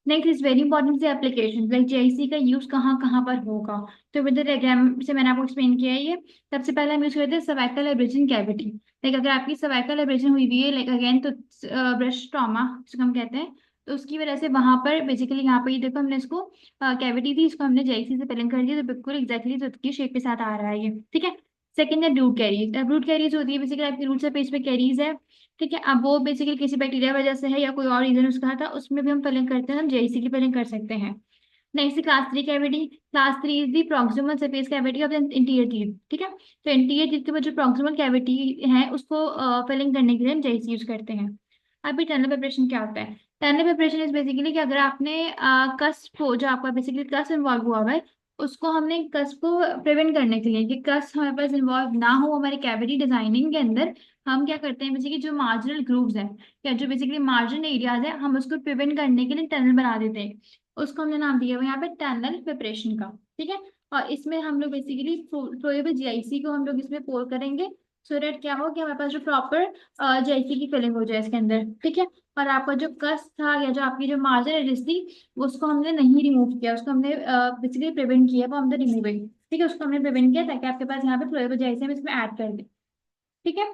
Next is very important से application like JIC का use कहाँ कहाँ पर होगा। तो विद द डायग्राम से मैंने आपको एक्सप्लेन किया है ये। सबसे पहले हम यूज करते हैं सर्वाइकल एब्रेजन कैविटी। लाइक अगर आपकी सर्वाइकल एब्रेजन हुई हुई है लाइक अगेन तो ब्रश ट्रॉमा जिसको हम कहते हैं, तो उसकी वजह से वहां पर बेसिकली यहाँ पे ये देखो हमने इसको कैविटी थी, इसको हमने जेआईसी से पेलिंग कर दिया तो बिल्कुल एग्जैक्टली तो की शेप के साथ आ रहा है ये। ठीक है। सेकेंड है रूट कैरीज। अब रूट कैरीज होती है बेसिकली आपकी रूट से पेज पे कैरीज है। ठीक है। अब वो बेसिकली किसी बैक्टीरिया वजह से है या कोई और रीजन उसका था, उसमें भी हम फिलिंग करते हैं, हम जेआईसी की फिलिंग कर सकते हैं। Next class 3 cavity. Class 3 is the proximal surface cavity of the interior teeth. ठीक है। तो इंटीरियर टीथ के ऊपर जो प्रॉक्सिमल कैविटी है उसको फिलिंग करने के लिए हम जेआईसी यूज करते हैं। अभी टनल प्रिपरेशन क्या होता है? टनल प्रिपरेशन इज बेसिकली कि अगर आपने कस्प को जो आपका बेसिकली कस्प इन्वॉल्व हुआ हुआ है उसको हमने कस्प को प्रिवेंट करने के लिए कि कस्प हमारे पास इन्वॉल्व ना हो हमारी कैविटी डिजाइनिंग के अंदर, हम क्या करते हैं बेसिकली जो मार्जिनल ग्रूव्स हैं या जो बेसिकली मार्जिन एरियाज है हम उसको प्रिवेंट करने के लिए टनल बना देते हैं। उसको हमने नाम दिया हुआ यहाँ पे टनल प्रिपरेशन का। ठीक है। और इसमें हम लोग बेसिकली फ्लोएबल जीआईसी को हम लोग इसमें पोर करेंगे सो दैट क्या हो कि हमारे पास जो प्रॉपर जेआईसी की फिलिंग हो जाए इसके अंदर। ठीक है। और आपका जो कस था या जो आपकी जो मार्जिन एडिस थी उसको हमने नहीं रिमूव किया, उसको हमने बेसिकली प्रिवेंट किया वो हमने रिमूविंग। ठीक है। उसको हमने प्रिवेंट किया ताकि आपके पास यहाँ पे फ्लोएबल जेआईसी हम इसमें ऐड कर दें। ठीक है।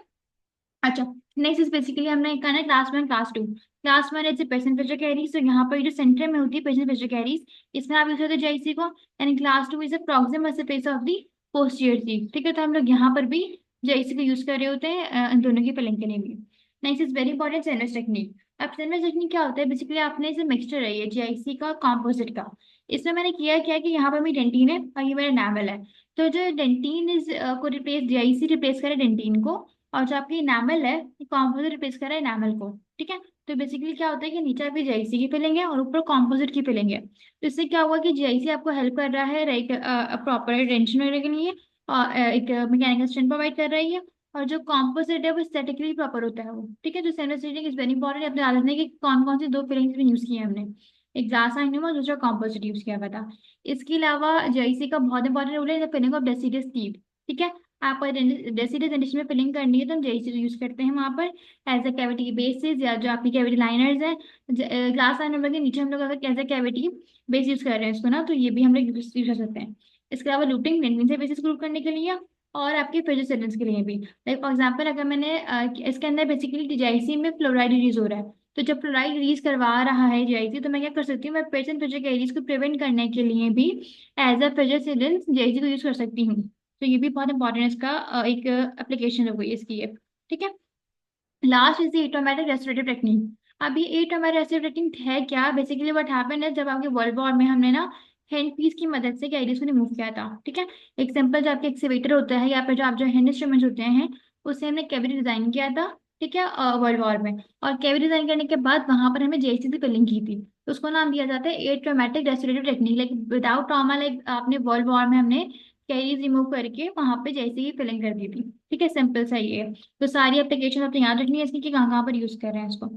अच्छा। नेक्स्ट इज बेसिकली हमने करना है class 1 class 2। Class 1 is patient pressure carries, तो यहाँ पर जो सेंटर में होती है पेशेंट प्रेशर कैरीज इसमें आप यूज करते हैं जेआईसी को। And class 2 is a proximal surface of the posterior teeth. ठीक है। तो हम लोग यहाँ पर भी जेआईसी को यूज कर रहे होते हैं इन दोनों की फिलिंग के लिए भी। Next is very important sandwich technique. अब सैंडविच टेक्निक क्या होता है बेसिकली आपने इसे मिक्सचर है ये जेआईसी का कॉम्पोजिट का। इसमें मैंने किया क्या है कि यहाँ पर मेरी डेंटिन है और ये मेरा एनामल है। तो जो डेंटिन इज को रिप्लेस जेआईसी रिप्लेस करे डेंटिन को, और जो आपकी इनामल है कॉम्पोजिट रिप्लेस कर रहा है इनामल को। ठीक है। तो बेसिकली क्या होता है कि नीचे आपकी जेआईसी की फिलिंग है और ऊपर कॉम्पोजिट की फिलिंग है। तो इससे क्या हुआ कि जेआईसी आपको हेल्प कर रहा है राइट प्रॉपर टेंशन वगैरह के लिए और एक मैकेनिकल स्ट्रेंथ प्रोवाइड कर रही है। और जो कॉम्पोजिट है वो स्टैटिकली प्रॉपर होता है वो। ठीक है। तो सेनोसिटिक इज वेरी इंपॉर्टेंट अपने याद रखने की कौन कौन सी दो फिलिंग्स भी यूज की है हमने। एक ग्लास आइनम और दूसरा कॉम्पोजिट यूज किया हुआ था। इसके अलावा जेआईसी का बहुत इंपॉर्टेंट रोल है फिलिंग ऑफ डेसिडस टीथ। ठीक है। आपको डेसिडस एडिशन में फिलिंग करनी है तो हम जेआईसी यूज करते हैं वहां पर एज अ कैविटी बेसिस या जो आपकी कैविटी लाइनर्स है ग्लास लाइनर के नीचे हम लोग अगर as a cavity base use कर रहे हैं इसको ना तो ये भी हम लोग यूज कर सकते हैं। इसके अलावा लूटिंग से बेसिस ग्रुप करने के लिए और आपके फिजियोसेलेंस के लिए भी। लाइक फॉर एग्जाम्पल अगर मैंने इसके अंदर बेसिकली जेआईसी में फ्लोराइड रिलीज हो रहा है तो जब फ्लोराइड रिलीज करवा रहा है जेआईसी तो मैं क्या कर सकती हूँ मैं पेशेंट फिजियोकेरिस को प्रिवेंट करने के लिए भी एज अ फिजियोसेलेंस जेआईसी को यूज कर सकती हूँ। तो ये भी बहुत इंपॉर्टेंट है इसका एक एप्लीकेशन हो गई इसकी ये। ठीक है। Last is the automatic restorative technique. अब ये एटोमेटिक रेस्टोरेटिव टेक्निक है क्या बेसिकली व्हाट हैपेंड है जब आपके वर्ल्ड वॉर में हमने ना हैंड पीस की मदद से कैरियर्स को रिमूव किया था। ठीक है। एक सिंपल जो आपके एक्सीवेटर होता है या फिर जो आप जो हैंड इंस्ट्रूमेंट्स होते हैं उससे हमने कैविटी डिजाइन किया था। ठीक है। वर्ल्ड वॉर में और कैविटी डिजाइन करने के बाद वहां पर हमें जेएससी की फिलिंग की थी तो उसको नाम दिया जाता है automatic restorative technique. Like without trauma like आपने वर्ल्ड वॉर में हमने कैरीज रिमूव करके वहां पे जैसे ही फिलिंग कर दी थी। ठीक है। सिंपल सा ये है। तो सारी एप्लीकेशन आपको याद रखनी है इसकी कि कहाँ कहाँ पर यूज कर रहे हैं इसको।